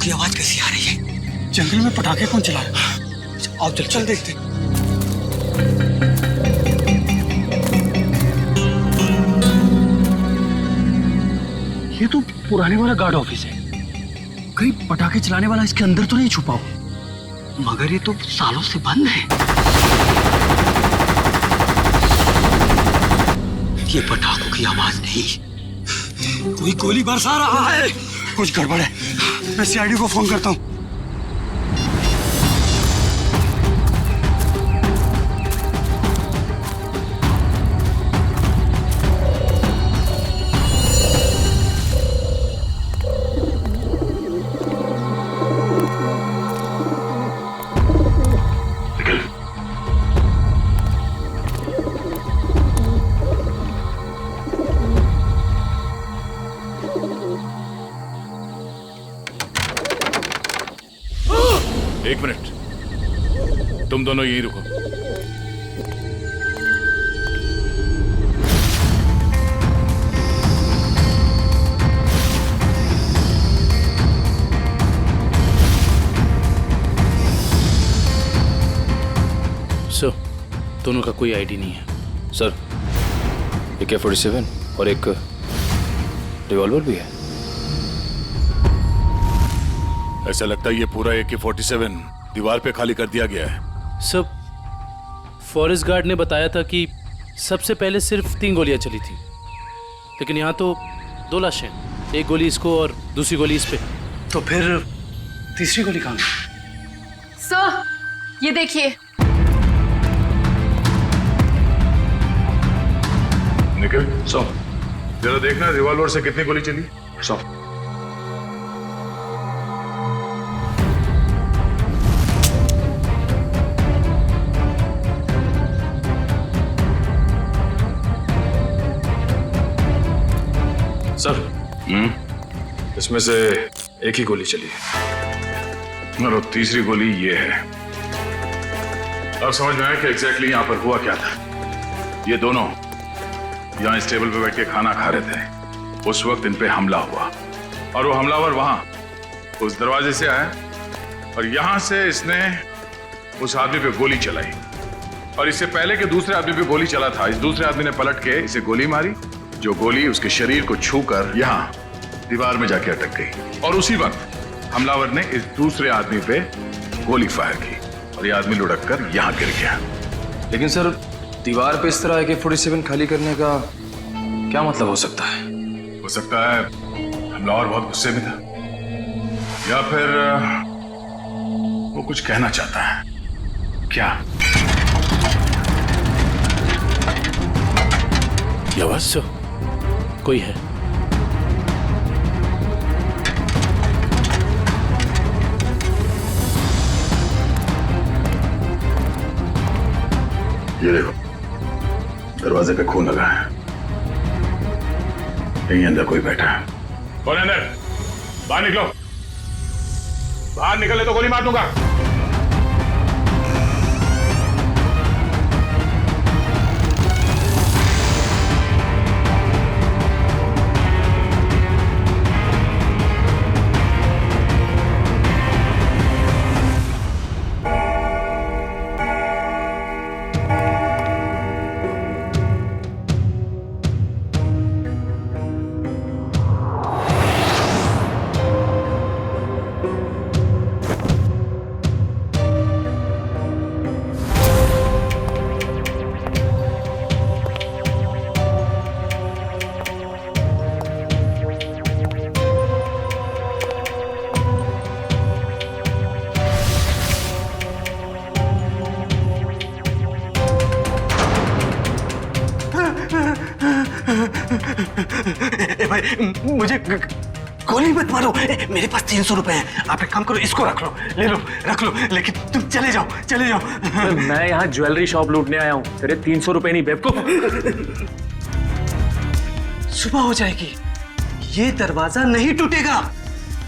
की आवाज कैसी आ रही है? जंगल में पटाखे कौन चला रहा है? आओ चल देखते। ये तो पुराने वाला गार्ड ऑफिस है। कहीं पटाखे चलाने वाला इसके अंदर तो नहीं छुपा हो? मगर ये तो सालों से बंद है। ये पटाखों की आवाज नहीं, कोई गोली बरसा रहा है। कुछ गड़बड़ है, मैं सीआईडी को फोन करता हूँ। एक मिनट, तुम दोनों यहीं रुको। सर, दोनों का कोई आईडी नहीं है। सर, AK-47 और एक रिवॉल्वर भी है। ऐसा लगता है ये पूरा AK-47 दीवार पे खाली कर दिया गया है। सब फॉरेस्ट गार्ड ने बताया था कि सबसे पहले सिर्फ 3 गोलियां चली थी, लेकिन यहाँ तो 2 लाशें, एक गोली इसको और दूसरी गोली इस पे। तो फिर तीसरी गोली कहाँ गई? सर, ये देखिए। निखिल, जरा देखना रिवॉल्वर से कितनी गोली चली। सर, इसमें से एक ही गोली चली है और तीसरी गोली ये है। अब समझ में आया कि एग्जैक्टली यहाँ पर हुआ क्या था। ये दोनों यहाँ इस टेबल पे बैठ के खाना खा रहे थे, उस वक्त इन पे हमला हुआ और वो हमलावर वहां उस दरवाजे से आया और यहां से इसने उस आदमी पे गोली चलाई और इससे पहले कि दूसरे आदमी पे गोली चला था, इस दूसरे आदमी ने पलट के इसे गोली मारी, जो गोली उसके शरीर को छूकर यहाँ दीवार में जाके अटक गई और उसी वक्त हमलावर ने इस दूसरे आदमी पे गोली फायर की और ये आदमी लुढ़क कर यहाँ गिर गया। लेकिन सर, दीवार पे इस तरह AK-47 खाली करने का क्या मतलब हो सकता है? हो सकता है हमलावर बहुत गुस्से में था या फिर वो कुछ कहना चाहता है। क्या ये आवाज सर, कोई है? ये देखो, दरवाजे पे खून लगा है, यहीं अंदर कोई बैठा है। कौन है अंदर? बाहर निकलो, बाहर निकले तो गोली मार दूंगा। भाई, मुझे गोली मत मारो। मेरे पास 300 रुपए हैं। आप एक काम करो, इसको रख लो, ले लो, रख लो, लेकिन तुम चले जाओ, चले जाओ। मैं यहाँ ज्वेलरी शॉप लूटने आया हूँ, तेरे 300 रुपए नहीं बेवकूफ। सुबह हो जाएगी, ये दरवाजा नहीं टूटेगा।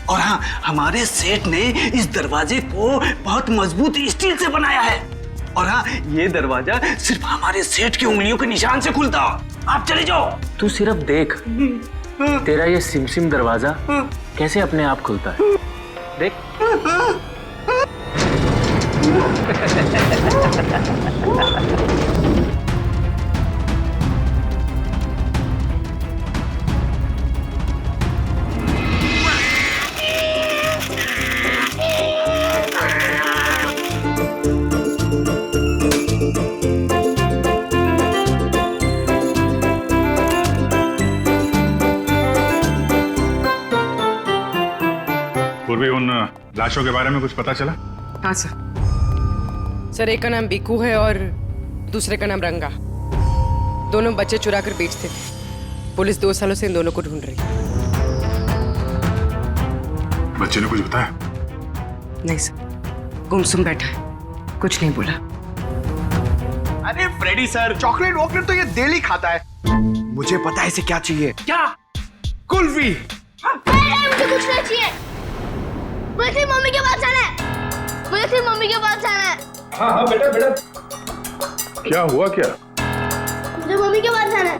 और हाँ, हमारे सेठ ने इस दरवाजे को बहुत मजबूत स्टील से बनाया है। और हाँ, ये दरवाजा सिर्फ हमारे सेठ की उंगलियों के निशान से खुलता। आप चले जाओ। तू सिर्फ देख, तेरा ये सिमसिम दरवाजा कैसे अपने आप खुलता है। देख। पूर्वी उन लाशों के बारे में कुछ पता चला? हाँ सर। सर, एक का नाम बीकू है और दूसरे का नाम रंगा। दोनों बच्चे चुरा कर बेचते थे। पुलिस 2 सालों से इन दोनों को ढूंढ रही है। बच्चे ने कुछ बताया? नहीं सर, गुमसुम बैठा है, कुछ नहीं बोला। अरे फ्रेडी सर, चॉकलेट वॉकलेट तो ये डेली खाता है। मुझे पता है इसे क्या चाहिए। क्या? कुल्फी। मुझे कुछ नहीं चाहिए। मुझे सिर्फ मम्मी के पास जाना है। मुझे सिर्फ मम्मी के पास जाना है। हाँ हाँ बेटा बेटा। क्या हुआ क्या? मुझे मम्मी के पास जाना है।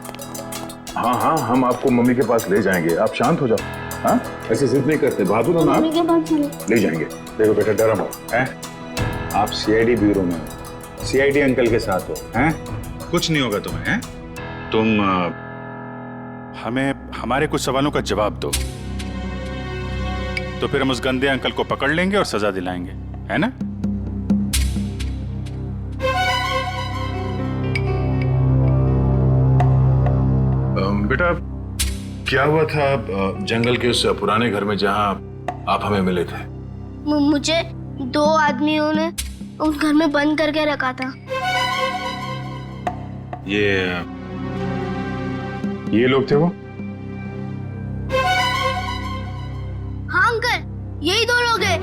हाँ हाँ, हम आपको मम्मी के पास ले जाएंगे, आप शांत हो जाओ। हाँ, ऐसे जिद नहीं करते, बहादुर हो ना। मम्मी के पास जाना है। ले जाएंगे। देखो बेटा, डरो मत, हैं? आप सीआईडी ब्यूरो में हो, सीआईडी अंकल के साथ हो, हैं? कुछ नहीं होगा तुम्हें, हैं? तुम हमें हमारे कुछ सवालों का जवाब दो, तो फिर हम उस गंदे अंकल को पकड़ लेंगे और सजा दिलाएंगे, है ना? बेटा, क्या हुआ था जंगल के उस पुराने घर में जहां आप हमें मिले थे? मुझे 2 आदमियों ने उस घर में बंद करके रखा था। ये लोग थे वो? हाँ अंकल, यही 2 लोग हैं।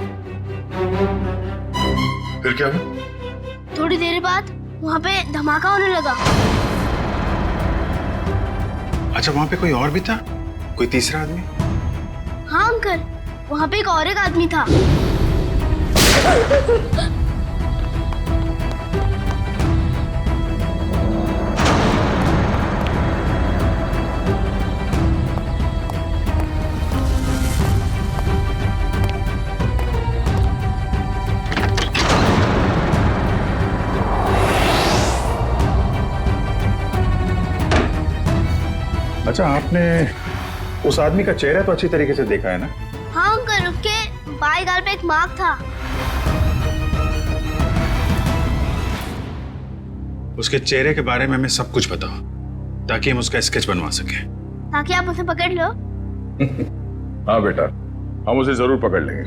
फिर क्या हुआ? थोड़ी देर बाद वहाँ पे धमाका होने लगा। अच्छा, वहां पे कोई और भी था? कोई तीसरा आदमी? हाँ अंकल, वहाँ पे एक और एक आदमी था। अच्छा, आपने उस आदमी का चेहरा तो अच्छी तरीके से देखा है ना? हाँ अंकल, उसके बाएं गाल पे एक मार्क था। उसके चेहरे के बारे में हमें सब कुछ बताओ, ताकि हम उसका स्केच बनवा सकें। ताकि आप उसे पकड़ लो। हाँ बेटा, हम उसे जरूर पकड़ लेंगे।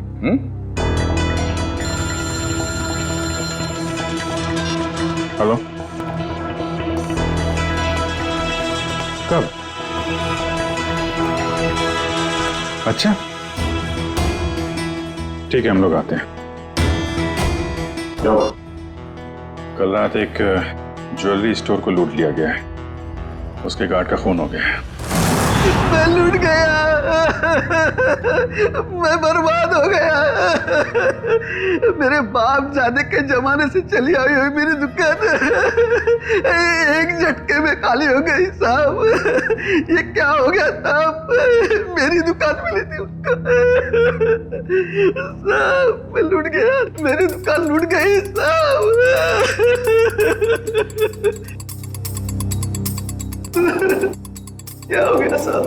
हेलो, कब? अच्छा, ठीक है, हम लोग आते हैं। जाओ। कल रात एक ज्वेलरी स्टोर को लूट लिया गया है, उसके गार्ड का खून हो गया है। मैं लूट गया, मैं बर्बाद हो गया। मेरे बाप जाने के जमाने से चली आई हुई मेरी दुकान एक झटके में खाली हो गई साहब। ये क्या हो गया साहब? मेरी दुकान मिली थी उसको साहब। मैं लूट गया, मेरी दुकान लूट गई साहब। क्या हो गया साहब?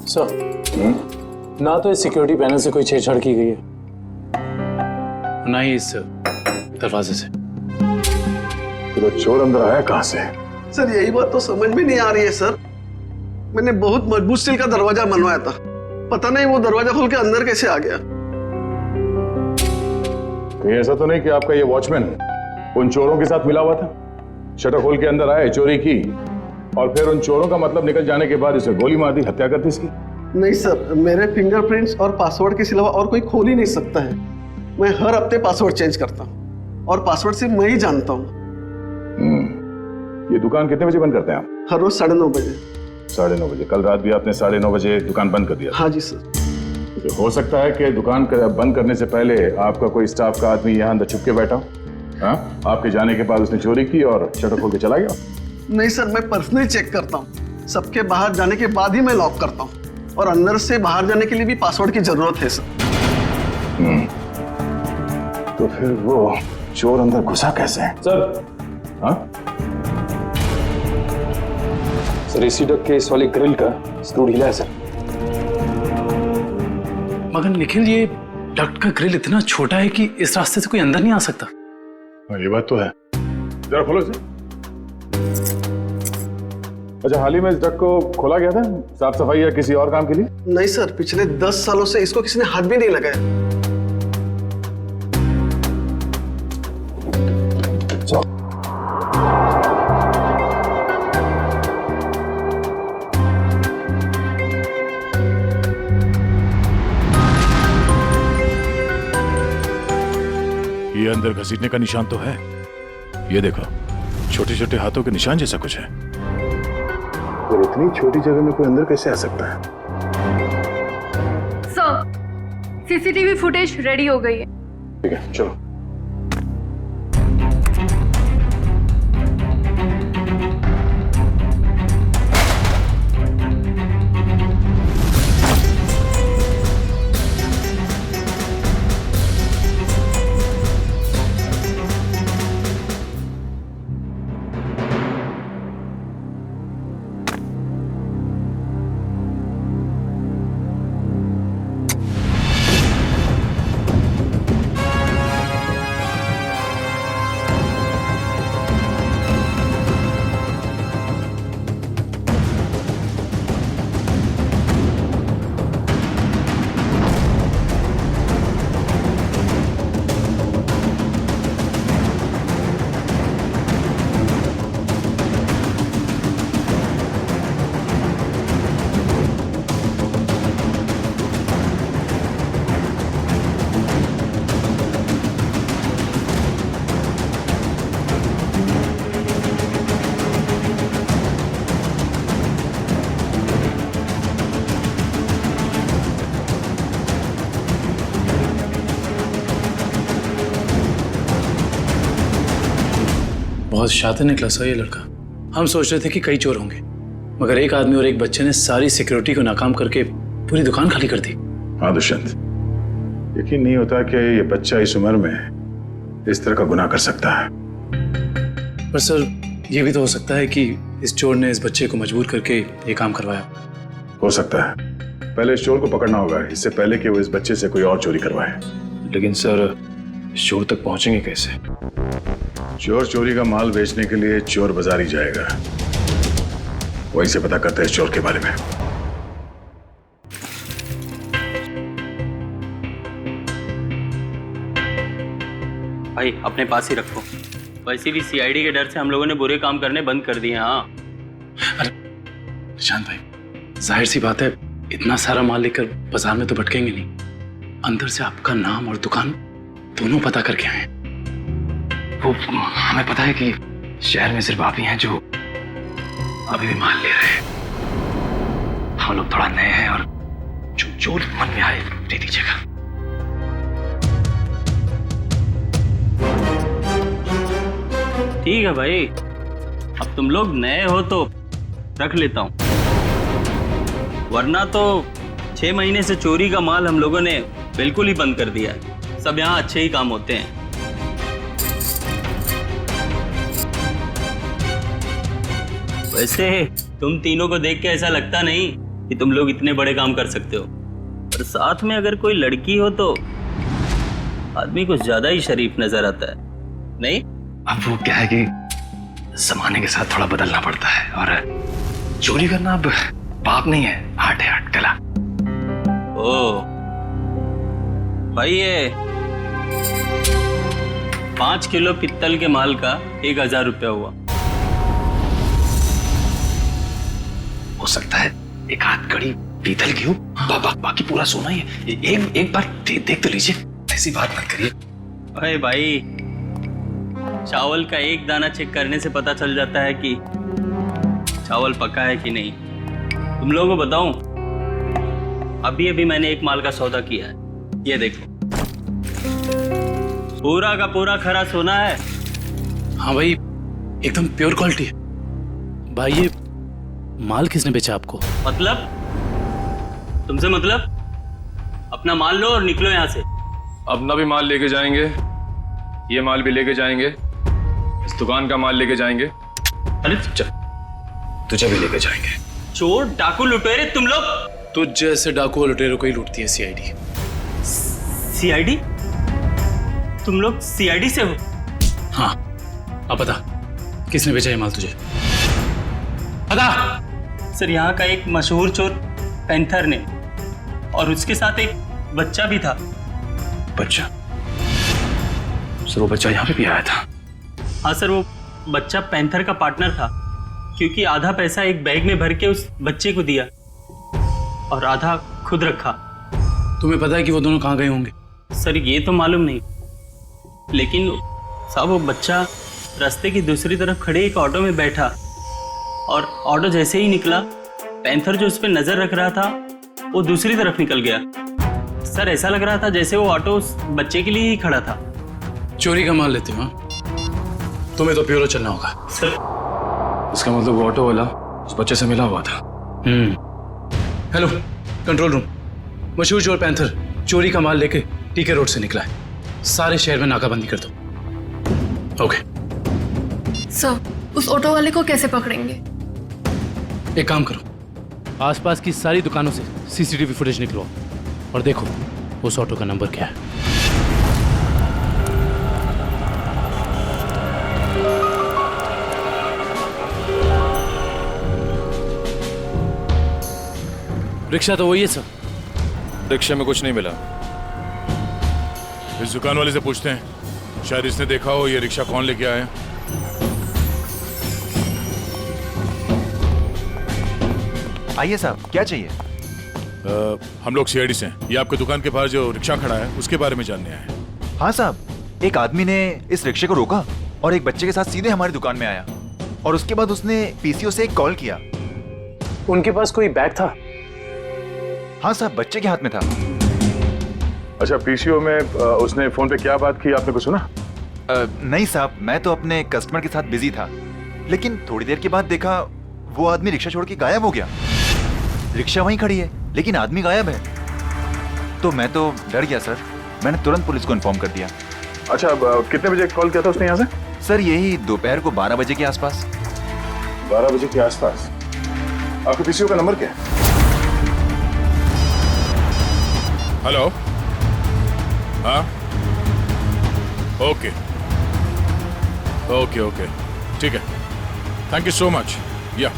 सर, ना तो इस सिक्योरिटी पैनल से कोई छेड़छाड़ की गई है, ना ही इस दरवाजे से। तो चोर अंदर आया कहां से? सर, यही बात तो समझ में नहीं आ रही है सर। मैंने बहुत मजबूत स्टील का दरवाजा बनवाया था, पता नहीं वो दरवाजा खोल के अंदर कैसे आ गया। कहीं ऐसा तो नहीं कि आपका ये वॉचमैन उन चोरों के साथ मिला हुआ था? शटर खोल के अंदर आए, चोरी की, और फिर उन चोरों का मतलब निकल जाने के बाद इसे गोली मार दी, हत्या कर दी इसकी? नहीं सर, मेरे फिंगरप्रिंट्स और पासवर्ड के सिवा और कोई खोल ही नहीं सकता है। मैं हर हफ्ते पासवर्ड चेंज करता हूँ और पासवर्ड सिर्फ मैं ही जानता हूँ। ये दुकान कितने बजे बंद करते हैं आप? हर रोज 9:30 बजे। 9:30 बजे? कल रात भी आपने 9:30 बजे दुकान बंद कर दिया? हाँ जी सर। तो हो सकता है कि दुकान बंद करने से पहले आपका कोई स्टाफ का आदमी यहाँ अंदर छुप के बैठा हो। हाँ, आपके जाने के बाद उसने चोरी की और शटर खोल के चला गया? नहीं सर, मैं पर्सनली चेक करता हूँ। सबके बाहर जाने के बाद ही मैं लॉक करता हूँ। और अंदर से बाहर जाने के लिए भी पासवर्ड की जरूरत है सर। तो फिर वो चोर अंदर घुसा कैसे? सर, हाँ? सर एसी डक के इस वाले ग्रिल का स्क्रू ढीला है सर। मगर निखिल, ये डक्ट का ग्रिल इतना छोटा है कि इस रास्ते से कोई अंदर नहीं आ सकता। ये बात तो है। जरा खोलो इसे। अच्छा, हाल ही में इस डक को खोला गया था साफ सफाई या किसी और काम के लिए? नहीं सर, पिछले 10 सालों से इसको किसी ने हाथ भी नहीं लगाया। ये अंदर घसीटने का निशान तो है। ये देखो, छोटे छोटे हाथों के निशान जैसा कुछ है। और इतनी छोटी जगह में कोई अंदर कैसे आ सकता है? सर, सीसीटीवी फुटेज रेडी हो गई है। ठीक है, चलो। बहुत शातिर निकला सर ये लड़का। हम सोच रहे थे कि कई चोर होंगे, मगर एक आदमी और एक बच्चे ने सारी सिक्योरिटी को नाकाम करके पूरी दुकान खाली कर दी। हाँ दुष्यंत, यकीन नहीं होता कि ये बच्चा इस उम्र में इस तरह का गुनाह कर सकता है। पर सर, ये भी तो हो सकता है कि इस चोर ने इस बच्चे को मजबूर करके ये काम करवाया। हो सकता है। पहले इस चोर को पकड़ना होगा, इससे पहले कि वो इस बच्चे से कोई और चोरी करवाए। लेकिन सर, इस चोर तक पहुंचेंगे कैसे? चोर चोरी का माल बेचने के लिए चोर बाजार ही जाएगा। वहीं से पता करते हैं इस चोर के बारे में। भाई अपने पास ही रखो। वैसे भी सीआईडी के डर से हम लोगों ने बुरे काम करने बंद कर दिए। हाँ अरे निशांत भाई, जाहिर सी बात है, इतना सारा माल लेकर बाजार में तो भटकेंगे नहीं। अंदर से आपका नाम और दुकान दोनों पता करके आए। वो हमें पता है कि शहर में सिर्फ आप ही हैं जो अभी भी माल ले रहे हैं। हम लोग थोड़ा नए हैं और जो मन में आए दे दीजिएगा। ठीक है भाई, अब तुम लोग नए हो तो रख लेता हूं, वरना तो 6 महीने से चोरी का माल हम लोगों ने बिल्कुल ही बंद कर दिया है। सब यहाँ अच्छे ही काम होते हैं। वैसे तुम तीनों को देख के ऐसा लगता नहीं कि तुम लोग इतने बड़े काम कर सकते हो, और साथ में अगर कोई लड़की हो तो आदमी कुछ ज्यादा ही शरीफ नजर आता है, नहीं? अब वो क्या है कि जमाने के साथ थोड़ा बदलना पड़ता है, और चोरी करना अब पाप नहीं है, आर्ट है, आर्ट कला। ओ भाई, ये 5 किलो पित्तल के माल का 1000 रुपया हुआ। हो सकता है एक आध कड़ी पीतल की हो, बाकी पूरा सोना ही है। एक बार देख तो लीजिए, ऐसी बात मत करिए। अरे भाई, चावल का एक दाना चेक करने से पता चल जाता है कि चावल पका है कि नहीं। तुम लोगों को बताऊं, अभी मैंने एक माल का सौदा किया है। ये देखो, पूरा का पूरा खरा सोना है। हाँ भाई, एकदम प्योर क्वालिटी है। भाई, ये माल किसने बेचा आपको? मतलब तुमसे मतलब? अपना माल लो और निकलो यहाँ से। अपना भी माल लेके जाएंगे, ये माल भी लेके जाएंगे, इस दुकान का माल लेके जाएंगे। अरे तुझे भी लेके जाएंगे। चोर डाकू लुटेरे तुम लोग? तुझ जैसे डाकू और लुटेरों को ही लूटती है सीआईडी। सीआईडी? तुम लोग सीआईडी से हो? हाँ, अब बता किसने भेजा ये माल तुझे? बता। सर, यहाँ का एक मशहूर चोर पैंथर ने, और उसके साथ एक बच्चा भी था। बच्चा? सर वो बच्चा यहाँ पे भी आया था? हाँ सर, वो बच्चा पैंथर का पार्टनर था, क्योंकि आधा पैसा एक बैग में भर के उस बच्चे को दिया और आधा खुद रखा। तुम्हें पता है कि वो दोनों कहाँ गए होंगे? सर ये तो मालूम नहीं, लेकिन साहब वो बच्चा रास्ते की दूसरी तरफ खड़े एक ऑटो में बैठा, और ऑटो जैसे ही निकला, पैंथर जो उस पर नजर रख रहा था वो दूसरी तरफ निकल गया। सर ऐसा लग रहा था जैसे वो ऑटो उस बच्चे के लिए ही खड़ा था। चोरी का माल लेते हो? तुम्हें तो प्यूरो चलना होगा। सर इसका मतलब वो ऑटो वाला उस बच्चे से मिला हुआ था। हेलो कंट्रोल रूम, मशहूर चोर पैंथर चोरी का माल लेके टीके रोड से निकला है। सारे शहर में नाकाबंदी कर दो। ओके सर, उस ऑटो वाले को कैसे पकड़ेंगे? एक काम करो, आसपास की सारी दुकानों से सीसीटीवी फुटेज निकलो और देखो उस ऑटो का नंबर क्या है। रिक्शा तो वही है सर। रिक्शे में कुछ नहीं मिला। इस दुकान वाले से पूछते हैं, शायद इसने देखा हो ये रिक्शा कौन लेके आया। आइए साहब, क्या चाहिए? हम लोग सीआईडी से हैं। ये आपकी दुकान के पास जो रिक्शा खड़ा है उसके बारे में जानने आए हैं। हाँ साहब, एक आदमी ने इस रिक्शे को रोका और एक बच्चे के साथ सीधे हमारी दुकान में आया, और उसके बाद उसने पीसीओ से एक कॉल किया। उनके पास कोई बैग था? हाँ साहब, बच्चे के हाथ में था। अच्छा, पीसीओ में उसने फोन पे क्या बात की, आपने कुछ सुना? नहीं साहब, मैं तो अपने कस्टमर के साथ बिजी था, लेकिन थोड़ी देर के बाद देखा वो आदमी रिक्शा छोड़ के गायब हो गया। रिक्शा वहीं खड़ी है लेकिन आदमी गायब है। तो मैं तो डर गया सर, मैंने तुरंत पुलिस को इन्फॉर्म कर दिया। अच्छा, कितने बजे कॉल किया था उसने यहाँ से? सर यही दोपहर को 12 बजे के आसपास। 12 बजे के आसपास? आपके पीसीओ का नंबर क्या है? हेलो, हाँ, ओके ओके ओके, ठीक है, थैंक यू सो मच। या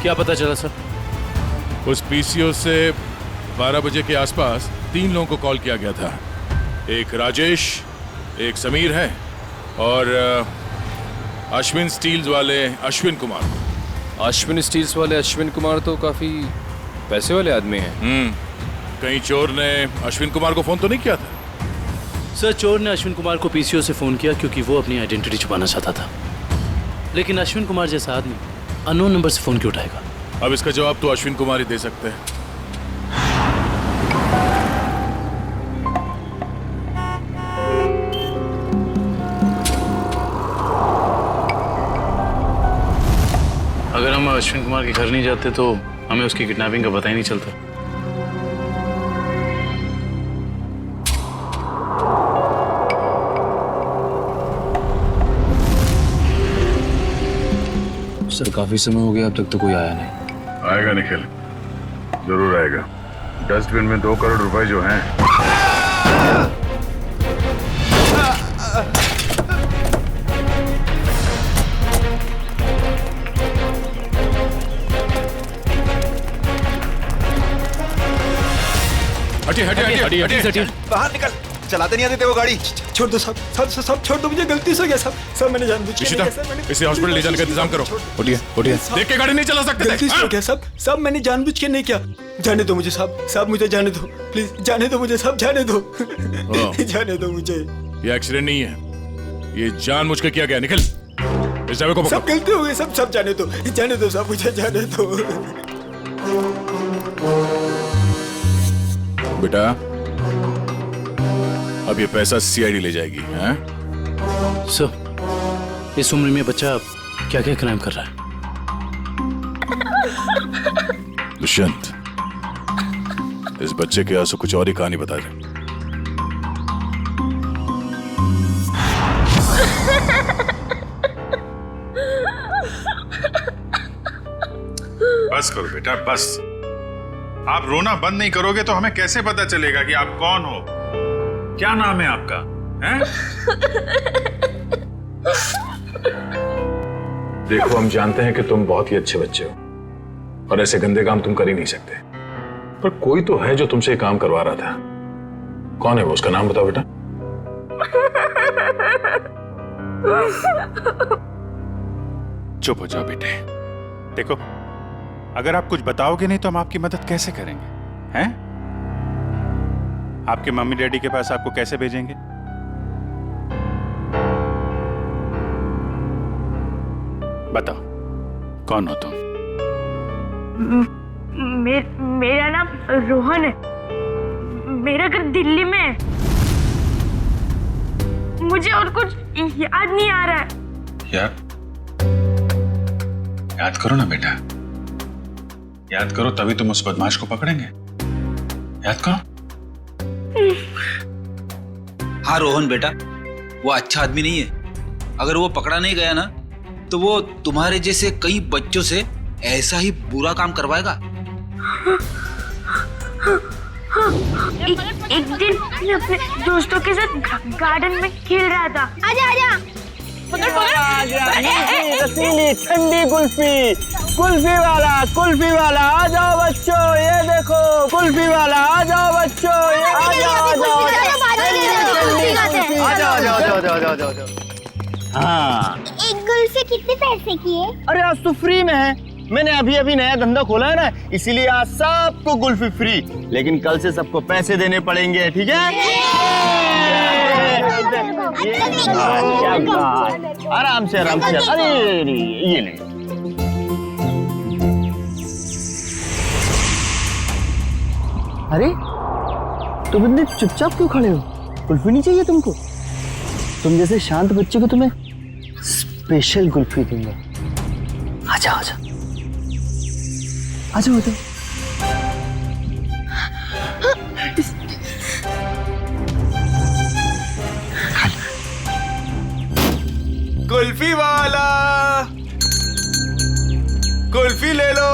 क्या पता चला सर? उस पीसीओ से 12 बजे के आसपास 3 लोगों को कॉल किया गया था। एक राजेश, एक समीर है, और अश्विन स्टील्स वाले अश्विन कुमार। अश्विन स्टील्स वाले अश्विन कुमार तो काफी पैसे वाले आदमी हैं। कहीं चोर ने अश्विन कुमार को फोन तो नहीं किया था? सर चोर ने अश्विन कुमार को पीसीओ से फोन किया क्योंकि वो अपनी आइडेंटिटी छुपाना चाहता था, लेकिन अश्विन कुमार जैसा आदमी अननोन नंबर से फोन क्यों उठाएगा? अब इसका जवाब तो अश्विन कुमार ही दे सकते हैं। अगर हम अश्विन कुमार के घर नहीं जाते तो हमें उसकी किडनैपिंग का पता ही नहीं चलता। सर काफी समय हो गया, अब तक तो कोई आया नहीं। आएगा निखिल, जरूर आएगा। डस्टबिन में 2 करोड़ रुपए जो हैं। हटिए हटिए हटिए हटिए, बाहर निकल, चलाते नहीं आते थे वो गाड़ी। छोड़ दो सब सब सब छोड़ दो, मुझे गलती से हो गया सब सब, मैंने जानबूझ के नहीं किया सर, मैंने इसे हॉस्पिटल ले जाने का इंतजाम करो। उठिए उठिए, देख के गाड़ी नहीं चला सकते। गलती से हो गया सब सब, मैंने जानबूझ के नहीं किया। जाने दो मुझे सब सब, मुझे जाने दो प्लीज, जाने दो मुझे सब, जाने दो जाने दो मुझे। ये एक्सीडेंट नहीं है, ये जानबूझ के किया गया। निकल, इस ड्राइवर को पकड़ो। सब गलती हो गई सब सब, जाने दो सब, मुझे जाने दो। बेटा अब ये पैसा सीआईडी ले जाएगी। हैं? सर इस उम्र में बच्चा क्या क्या क्राइम कर रहा है? दुष्यंत, इस बच्चे के आंसू कुछ और ही कहानी बता दे। बस करो बेटा, बस। आप रोना बंद नहीं करोगे तो हमें कैसे पता चलेगा कि आप कौन हो? क्या नाम है आपका? हैं? देखो, हम जानते हैं कि तुम बहुत ही अच्छे बच्चे हो और ऐसे गंदे काम तुम कर ही नहीं सकते, पर कोई तो है जो तुमसे काम करवा रहा था। कौन है वो? उसका नाम बताओ बेटा। चुप हो जाओ बेटे। देखो, अगर आप कुछ बताओगे नहीं तो हम आपकी मदद कैसे करेंगे? हैं? आपके मम्मी डैडी के पास आपको कैसे भेजेंगे? बताओ, कौन हो तुम? मेरा नाम रोहन है। मेरा घर दिल्ली में है। मुझे और कुछ याद नहीं आ रहा है। याद करो ना बेटा, याद करो, तभी तुम उस बदमाश को पकड़ेंगे। याद करो। हाँ रोहन बेटा, वो अच्छा आदमी नहीं है। अगर वो पकड़ा नहीं गया ना तो वो तुम्हारे जैसे कई बच्चों से ऐसा ही बुरा काम करवाएगा। एक दिन मैं अपने दोस्तों के साथ गार्डन में खेल रहा था। आजा आजा, पकड़ पकड़। रसीली ठंडी कुल्फी, कुल्फी वाला आ जाओ बच्चों, ये देखो कुल्फी वाला, आ जाओ बच्चों, ये आ जाओ। हाँ, एक कुल्फी कितने पैसे की है? अरे आज तो फ्री में है। मैंने अभी अभी नया धंधा खोला है ना, इसीलिए आज सबको कुल्फी फ्री, लेकिन कल से सबको पैसे देने पड़ेंगे, ठीक है? आराम से आराम से। अरे ये ले। अरे तुम इतने चुपचाप क्यों खड़े हो? कुल्फी नहीं चाहिए तुमको? तुम जैसे शांत बच्चे को तुम्हें स्पेशल कुल्फी दूंगा। आजा आजा आजा आजा। कुल्फी वाला, कुल्फी ले लो।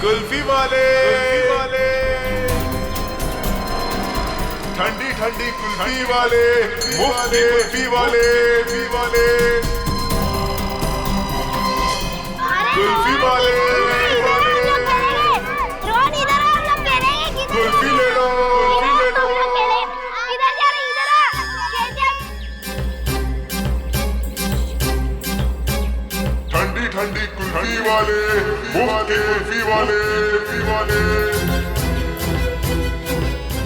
कुल्फी वाले, ठंडी ठंडी कुल्फी वाले, मुफ्त कुल्फी वाले, कुल्फी वाले, रोहन इधर आ, हम लोग कह रहे हैं कि कुल्फी ले लो। इधर जा रहे, इधर आ। ठंडी ठंडी कुल्फी वाले, मुफ्त कुल्फी वाले,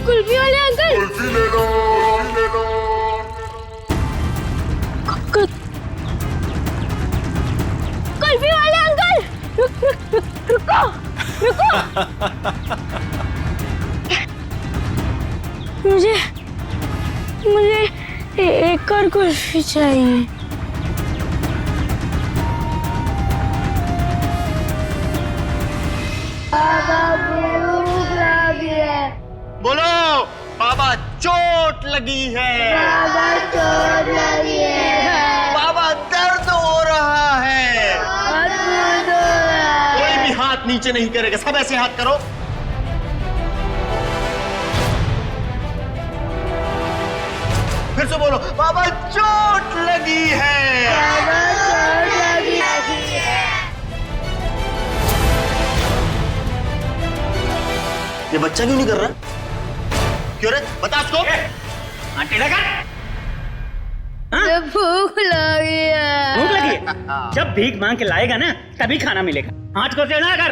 कुल्फी वाले अंकल, कुल्फी ले लो, कुल्फी वाले अंकल, रुको रुको। मुझे एक और कुल्फी चाहिए। बाबा भूख लगी है। बोलो बाबा चोट लगी है। बाबा चोट लगी है। बाबा दर्द हो रहा है। कोई भी हाथ नीचे नहीं करेगा, सब ऐसे हाथ करो। फिर से बोलो, बाबा चोट लगी है। बाबा चोट लगी है। ये बच्चा क्यों नहीं कर रहा? क्यों रे? बता उसको। भूख लगी है। भूख लगी है? जब भीख मांग के लाएगा ना तभी खाना मिलेगा। हाथ को टेढ़ा कर।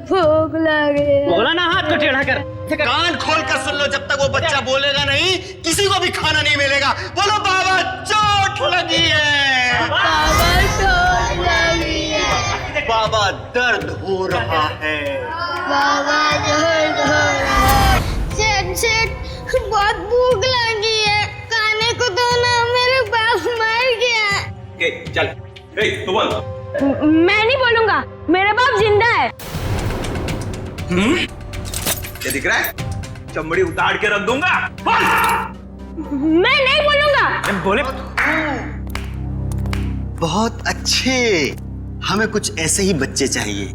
भूख लगी है। बोला ना हाथ को टेढ़ा कर। कान खोल कर सुन लो, जब तक वो बच्चा बोलेगा नहीं किसी को भी खाना नहीं मिलेगा। बोलो बाबा चोट लगी है। बाबा चोट लगी है। बाबा दर्द हो रहा है। बाबा दर्द हो रहा है। सेठ बहुत भूख लगी है, खाने को दो ना, मेरे बाप मर गया। चल तू बोल। मैं नहीं बोलूंगा, मेरा बाप जिंदा है। क्या दिख रहा है? चमड़ी उतार के रख दूंगा। मैं नहीं बोलूंगा। बोले बहुत अच्छे, हमें कुछ ऐसे ही बच्चे चाहिए।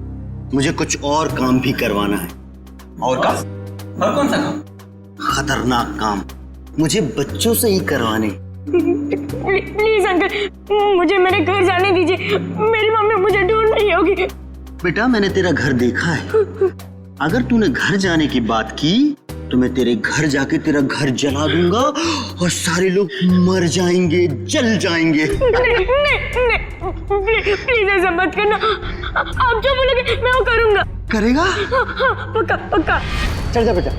मुझे कुछ और काम भी करवाना है। और काम? और कौन सा काम? खतरनाक काम, मुझे बच्चों से ही करवाने। प्लीज अंकल, मुझे मेरे घर जाने दीजिए। मेरी मम्मी मुझे ढूंढ रही होगी। बेटा मैंने तेरा घर देखा है, अगर तूने घर जाने की बात की तो मैं तेरे घर जाके तेरा घर जला दूंगा और सारे लोग मर जाएंगे, जल जाएंगे। प्लीज ऐसा मत करना। आप जो बोलोगे मैं वो करूंगा। करेगा? पक्का पक्का। चल जा बेटा,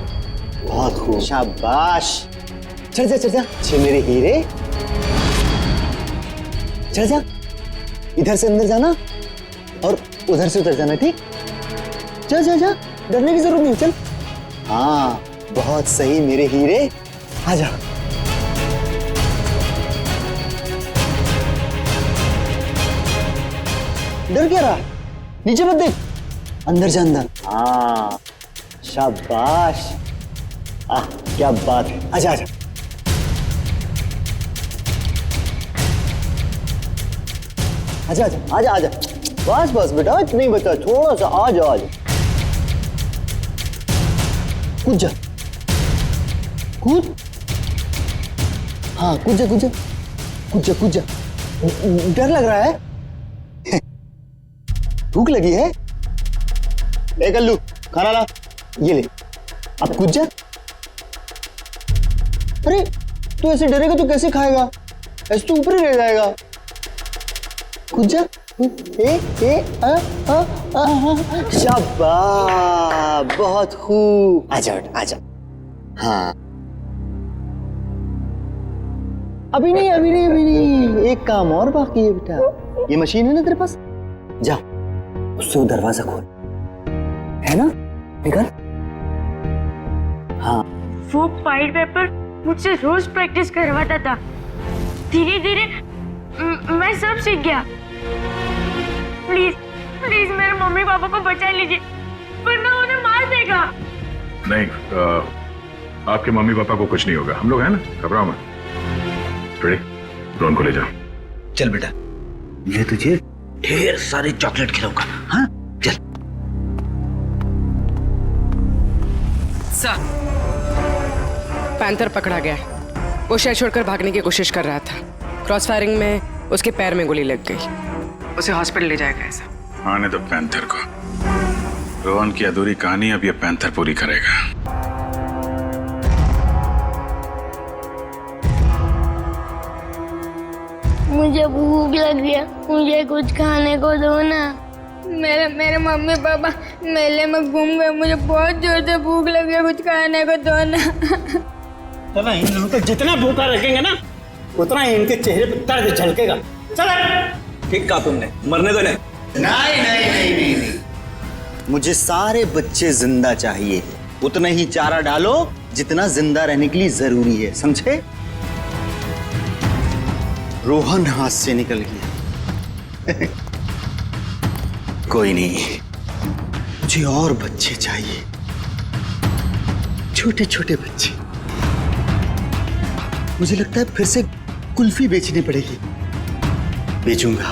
बहुत खूब, शाबाश। चल जा चल जा, छे मेरे हीरे। चल जा, इधर से अंदर जाना और उधर से उधर जाना, ठीक? जा जा जा, डरने की जरूरत नहीं, चल। हाँ बहुत सही मेरे हीरे, आ जा। डर क्या रहा? नीचे मत देख, अंदर जा अंदर। हाँ शाबाश, क्या बात है। आजा आजा, आजा आजा आजा आजा। बस बस बेटा, इतना ही बचा, थोड़ा सा। आजा आजा, कूद जा, कूद। हाँ कूद जा कूद जा कूद जा कूद जा। डर लग रहा है? भूख लगी है? ए कल्लू, खाना ला, ये ले। अब कूद जा। अरे तू ऐसे डरेगा तो कैसे खाएगा? ऐसे तो ऊपर ही रह जाएगा। कूद जा। शाबाश, बहुत खूब। आजा आजा। हाँ अभी नहीं अभी नहीं अभी नहीं, एक काम और बाकी है बेटा। ये मशीन है ना तेरे पास, जा उससे वो दरवाजा खोल, है ना? निकल। हाँ वो पाइड पेपर मुझसे रोज प्रैक्टिस करवाता था। धीरे धीरे मैं सब सीख गया। प्लीज प्लीज मेरे मम्मी पापा को बचा लीजिए, वरना उन्हें मार देगा। नहीं, आपके मम्मी पापा को कुछ नहीं होगा, हम लोग हैं ना, घबराओ मत। रोहन को ले जाओ। चल बेटा, मैं तुझे ढेर सारे चॉकलेट खिलाऊंगा। हाँ चल। सर, पैंथर पकड़ा गया है। वो शहर छोड़कर भागने की कोशिश कर रहा था। क्रॉस फायरिंग में उसके पैर में गोली लग गई। उसे हॉस्पिटल ले जाएगा ऐसा। आने दो पैंथर को। रोहन की अधूरी कहानी अब ये पैंथर पूरी करेगा। मुझे भूख लग गया, मुझे कुछ खाने को दो ना। मेरे मम्मी पापा मेले में घूम गए, मुझे बहुत जोर से भूख लग गया, कुछ खाने को दो ना। चलो इन लोगों को जितना भूखा रखेंगे ना, उतना ही इनके चेहरे पर दर्द झलकेगा। चलो। ठीक कहा तुमने, मरने दो नहीं। नहीं नहीं नहीं नहीं नहीं, मुझे सारे बच्चे जिंदा चाहिए। उतना ही चारा डालो जितना जिंदा रहने के लिए जरूरी है, समझे? रोहन हाथ से निकल गया। कोई नहीं, मुझे और बच्चे चाहिए, छोटे छोटे बच्चे। मुझे लगता है फिर से कुल्फी बेचनी पड़ेगी, बेचूंगा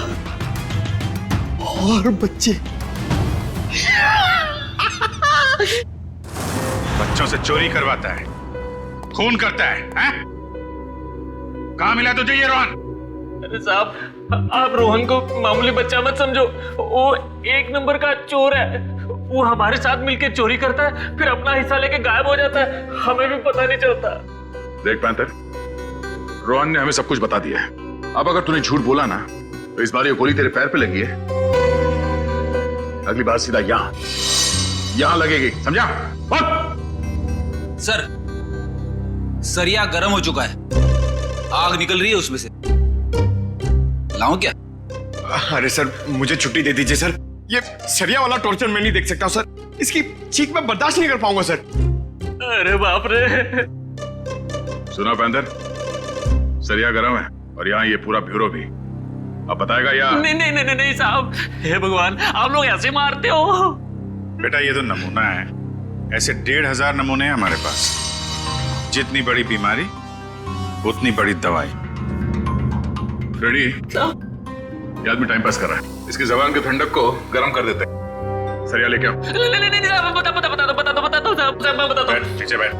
और बच्चे। बच्चों से चोरी करवाता है, खून करता है, हैं? कहाँ मिला तुझे ये रोहन? अरे साहब, आप रोहन को मामूली बच्चा मत समझो। वो एक नंबर का चोर है। वो हमारे साथ मिलकर चोरी करता है, फिर अपना हिस्सा लेके गायब हो जाता है, हमें भी पता नहीं चलता। देख पैंथर, रोहन ने हमें सब कुछ बता दिया है। अब अगर तूने झूठ बोला ना तो इस बार ये गोली तेरे पैर पे लगी है, अगली बार सीधा यहां लगेगी, समझा? सर, सरिया गर्म हो चुका है, आग निकल रही है उसमें से। लाऊं क्या? अरे सर, मुझे छुट्टी दे दीजिए सर। ये सरिया वाला टॉर्चर मैं नहीं देख सकता सर। इसकी चीख मैं बर्दाश्त नहीं कर पाऊंगा सर। अरे बाप रे। सुना पैंथर, सरिया गरम है और यहाँ ये पूरा ब्यूरो भी। अब बताएगा या? नहीं नहीं नहीं नहीं साहब, हे भगवान, आप लोग ऐसे मारते हो? बेटा ये तो नमूना है, ऐसे 1500 नमूने हैं हमारे पास। जितनी बड़ी बीमारी उतनी बड़ी दवाई। रेडी? ये आदमी टाइम पास कर रहा है, इसकी जबान के ठंडक को गर्म कर देते हैं। सरिया लेके आओ। नहीं नहीं साहब, बता दो साहब, मैं बता दो। बैठ, पीछे बैठ,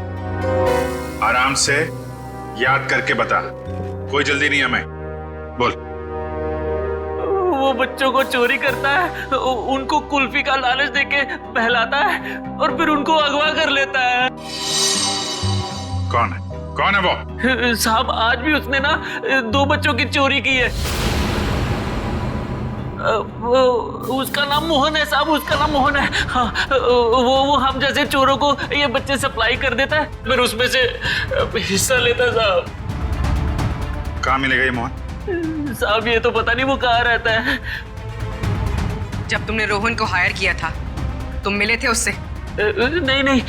आराम से याद करके बता, कोई जल्दी नहीं है। मैं बोल। वो बच्चों को चोरी करता है, उनको कुल्फी का लालच देके बहलाता है और फिर उनको अगवा कर लेता है। कौन है? कौन है वो? साहब आज भी उसने ना 2 बच्चों की चोरी की है। उसका नाम मोहन है साहब, उसका नाम मोहन है। हाँ, वो हम जैसे चोरों को ये बच्चे सप्लाई कर देता है, फिर उसमें से हिस्सा लेता है साहब। कहाँ मिलेगा ये मोहन? साहब ये तो पता नहीं वो कहाँ रहता है। जब तुमने रोहन को हायर किया था तुम मिले थे उससे? नहीं नहीं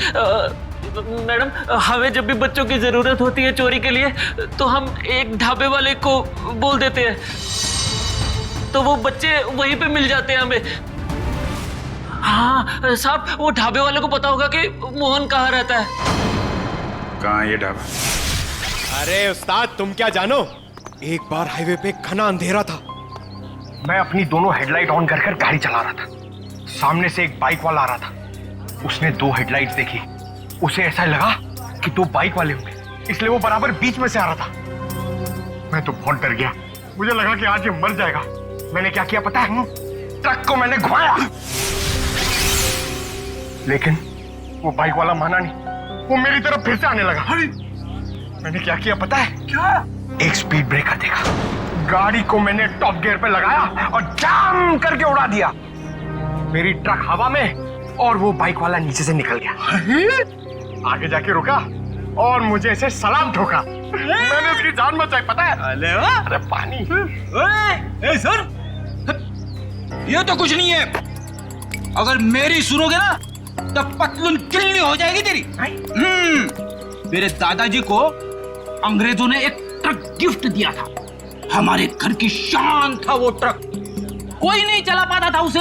मैडम, हमें जब भी बच्चों की जरूरत होती है चोरी के लिए तो हम एक ढाबे वाले को बोल देते हैं, तो वो बच्चे वहीं पे मिल जाते हैं हमें। हाँ साहब, वो ढाबे वाले को पता होगा कि मोहन कहाँ रहता है। कहाँ है ये ढाबा? अरे उस्ताद, तुम क्या जानो, एक बार हाईवे पे घना अंधेरा था। मैं अपनी दोनों हेडलाइट ऑन कर कर गाड़ी चला रहा था। सामने से एक बाइक वाला आ रहा था। उसने 2 हेडलाइट्स देखी, उसे ऐसा लगा कि 2 बाइक वाले होंगे, इसलिए वो बराबर बीच में से आ रहा था। मैं तो बहुत डर गया, मुझे लगा कि आज ये मर जाएगा। मैंने क्या किया पता है? ट्रक को मैंने घुमाया, लेकिन वो बाइक वाला माना नहीं, वो मेरी तरफ फिर से आने लगा। मैंने क्या किया पता है? क्या? एक स्पीड ब्रेकर देखा, गाड़ी को मैंने टॉप गियर पे लगाया और जाम करके उड़ा दिया। मेरी ट्रक हवा में और वो बाइक वाला नीचे से निकल गया। आगे जाके रुका और मुझे ऐसे सलाम ठोका। मैंने उसकी जान बचाई पता है? अरे पानी। ए सर, ये तो कुछ नहीं है। अगर मेरी सुनोगे ना तो पतलून किल्ली हो जाएगी तेरी। मेरे दादाजी को अंग्रेजों ने एक ट्रक गिफ्ट दिया था, हमारे घर की शान था वो ट्रक, कोई नहीं चला पाता था उसे।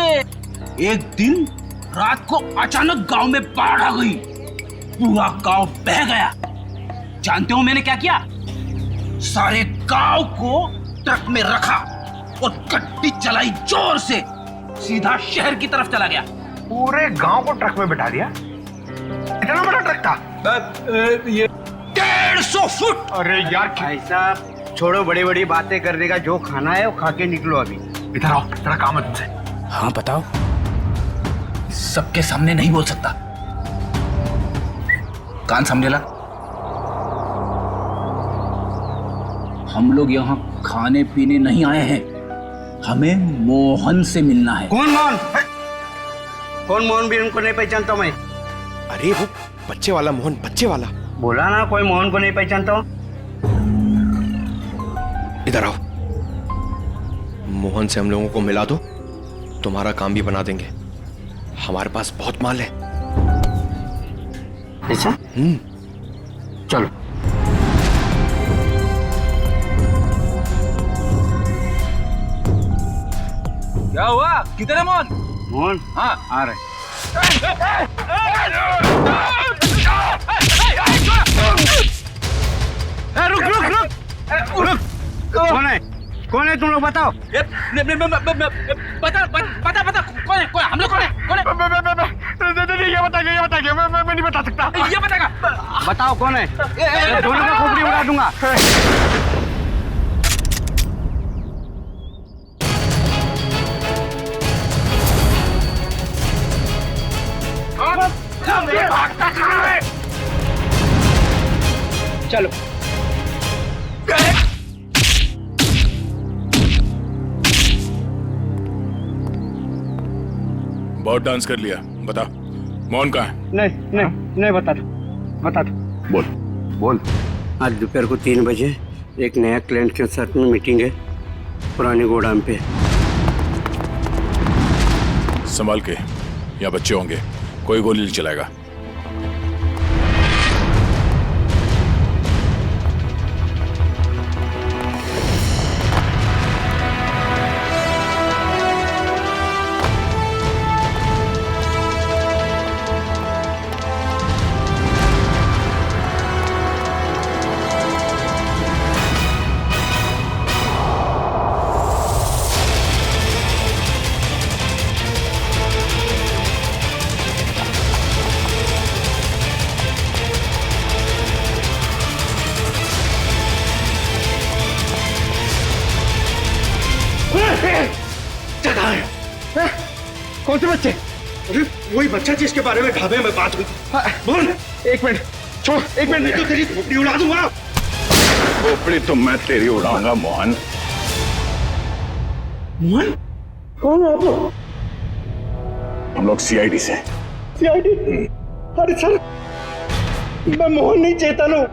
एक दिन रात को अचानक गांव में बाढ़ आ गई, पूरा गांव बह गया। जानते हो मैंने क्या किया? सारे गांव को ट्रक में रखा और गड्डी चलाई जोर से, सीधा शहर की तरफ चला गया। पूरे गांव को ट्रक में बिठा दिया? इतना बड़ा ट्रक था? ये 150 फुट। अरे यार भाई साहब छोड़ो, बड़ी बड़ी बातें करने का, जो खाना है वो खा के निकलो अभी। इधर आओ, तेरा काम है तुमसे। हाँ बताओ। सबके सामने नहीं बोल सकता, कान समझे ला। हम लोग यहाँ खाने पीने नहीं आए हैं, हमें मोहन से मिलना है। कौन मोहन? कौन मोहन? भी उनको नहीं पहचानता मैं। अरे वो बच्चे वाला मोहन, बच्चे वाला। बोला ना कोई मोहन को नहीं पहचानता हूँ। इधर आओ, मोहन से हम लोगों को मिला दो, तुम्हारा काम भी बना देंगे। हमारे पास बहुत माल है। ऐसा? चलो। क्या हुआ? किधर है मोहन? मोहन? हाँ आ रहे। रुक रुक रुक रुक। कौन है? कौन है तुम लोग बताओ? बता बता बता, कौन है? कौन है? हम लोग कौन है? कौन है? ये बताइए, मैं नहीं बता सकता। ये बताएगा। बताओ कौन है? दोनों को खोपड़ी उड़ा दूंगा। चलो। बहुत डांस कर लिया, बता मोहन कहाँ है? नहीं बता दो। बोल बोल। आज दोपहर को 3 बजे एक नया क्लाइंट के साथ में मीटिंग है पुरानी गोदाम पे। संभाल के, यहाँ बच्चे होंगे, कोई गोली नहीं चलाएगा। कौन से बच्चे? अरे वही बच्चा जिसके बारे में ढाबे में बात हुई। बोल। एक मिनट छोड़, एक मिनट। नहीं तो तेरी खोपड़ी उड़ा दूंगा। खोपड़ी तो मैं तेरी उड़ाऊंगा मोहन। मोहन? कौन है आप लोग? हम लोग सीआईडी से। सीआईडी? अरे सर, मैं मोहन नहीं, चेतन हूँ।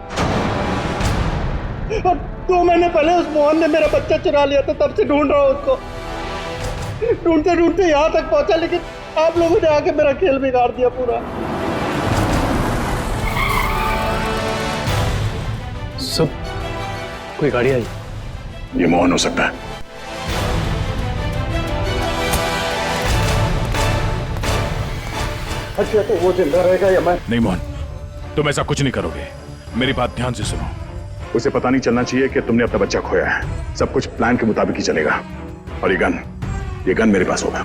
और 2 महीने पहले उस मोहन ने मेरा बच्चा चुरा लिया था, तब से ढूंढ रहा हूँ उसको। ढूंढते ढूंढते यहाँ तक पहुंचा, लेकिन आप लोगों ने आके मेरा खेल बिगाड़ दिया पूरा। सब कोई गाड़ी आई? ये मोहन हो सकता है। अच्छा तो वो जिंदा रहेगा या मैं? नहीं मोहन, तुम ऐसा कुछ नहीं करोगे। मेरी बात ध्यान से सुनो। उसे पता नहीं चलना चाहिए कि तुमने अपना बच्चा खोया है। सब कुछ प्लान के मुताबिक ही चलेगा। और ये गन मेरे पास होगा।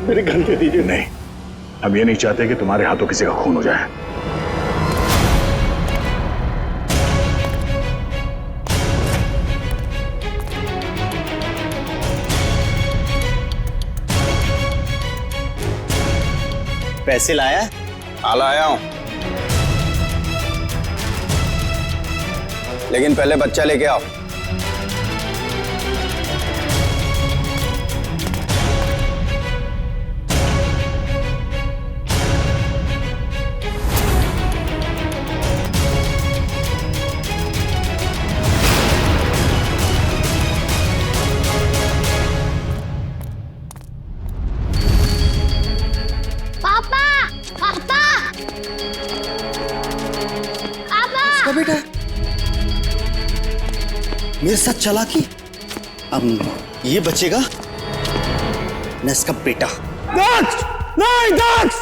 मेरी गन दे दीजिए। नहीं, हम ये नहीं चाहते कि तुम्हारे हाथों किसी का खून हो जाए। पैसे लाया? हाँ लाया हूं, लेकिन पहले बच्चा लेके आओ। बेटा मेरे साथ चला कि अब ये बचेगा न इसका बेटा। दक्ष! नहीं दक्ष!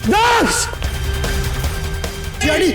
दक्ष! डैडी!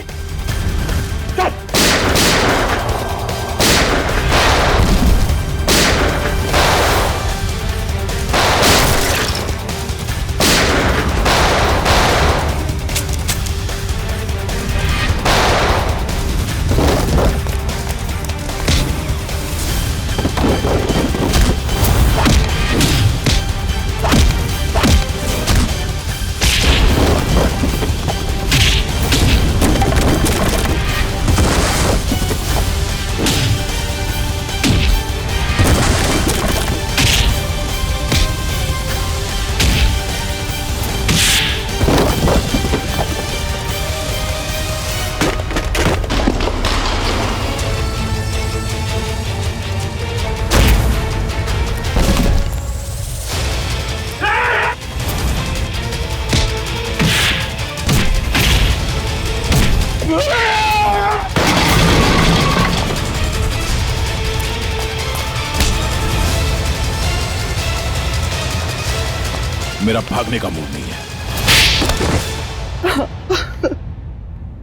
मेरा भागने का मूड नहीं है।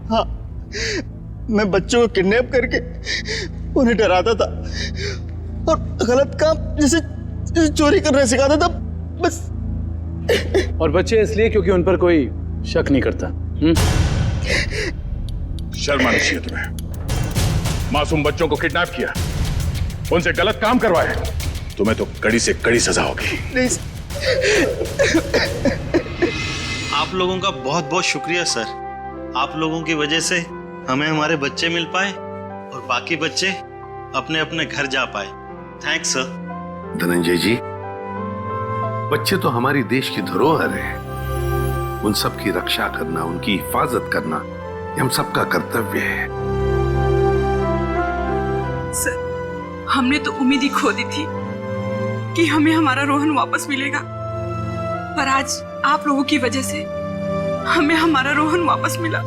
हाँ, मैं बच्चों को किडनैप करके उन्हें डराता था और गलत काम जैसे चोरी करना सिखाता था बस। और बच्चे इसलिए क्योंकि उन पर कोई शक नहीं करता। शर्म आनी चाहिए तुम्हें। मासूम बच्चों को किडनैप किया, उनसे गलत काम करवाया, तुम्हें तो कड़ी से कड़ी सजा होगी। नहीं आप लोगों का बहुत बहुत शुक्रिया सर। आप लोगों की वजह से हमें हमारे बच्चे मिल पाए और बाकी बच्चे अपने अपने घर जा पाए। Thanks sir. धनंजय जी, बच्चे तो हमारी देश की धरोहर है। उन सब की रक्षा करना, उनकी हिफाजत करना, ये हम सबका कर्तव्य है। सर, हमने तो उम्मीद ही खो दी थी कि हमें हमारा रोहन वापस मिलेगा, पर आज आप लोगों की वजह से हमें हमारा रोहन वापस मिला।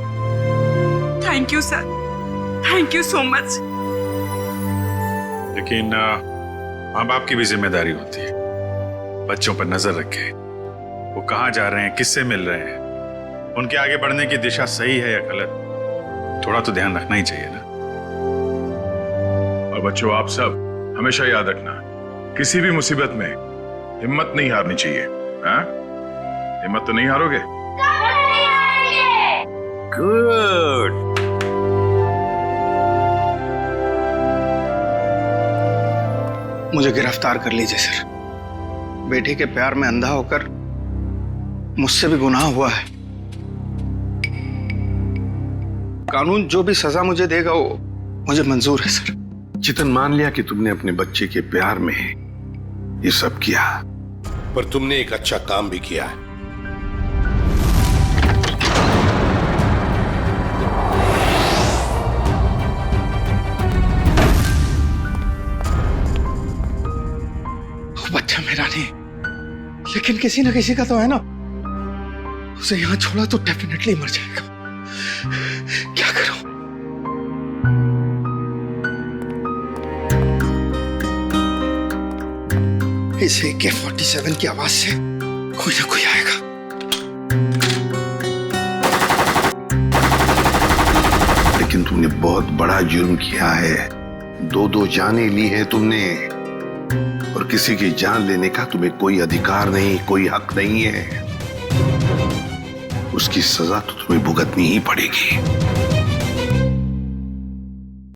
Thank you sir, thank you so much. लेकिन माँ बाप की भी जिम्मेदारी होती है, बच्चों पर नजर रखे, वो कहाँ जा रहे हैं, किससे मिल रहे हैं, उनके आगे बढ़ने की दिशा सही है या गलत, थोड़ा तो ध्यान रखना ही चाहिए ना। और बच्चों, आप सब हमेशा याद रखना, किसी भी मुसीबत में हिम्मत नहीं हारनी चाहिए। हाँ? हिम्मत तो नहीं हारोगे? गुड। मुझे गिरफ्तार कर लीजिए सर। बेटी के प्यार में अंधा होकर मुझसे भी गुनाह हुआ है। कानून जो भी सजा मुझे देगा वो मुझे मंजूर है सर। चितन, मान लिया कि तुमने अपने बच्चे के प्यार में ये सब किया, पर तुमने एक अच्छा काम भी किया है। बच्चा मेरा नहीं, लेकिन किसी ना किसी का तो है ना। उसे यहां छोड़ा तो डेफिनेटली मर जाएगा। क्या करूं? इस AK-47 की आवाज से कोई ना कोई आएगा। लेकिन तुमने बहुत बड़ा जुर्म किया है। 2 जानें ली है तुमने, और किसी की जान लेने का तुम्हें कोई अधिकार नहीं, कोई हक नहीं है। उसकी सजा तो तुम्हें भुगतनी ही पड़ेगी।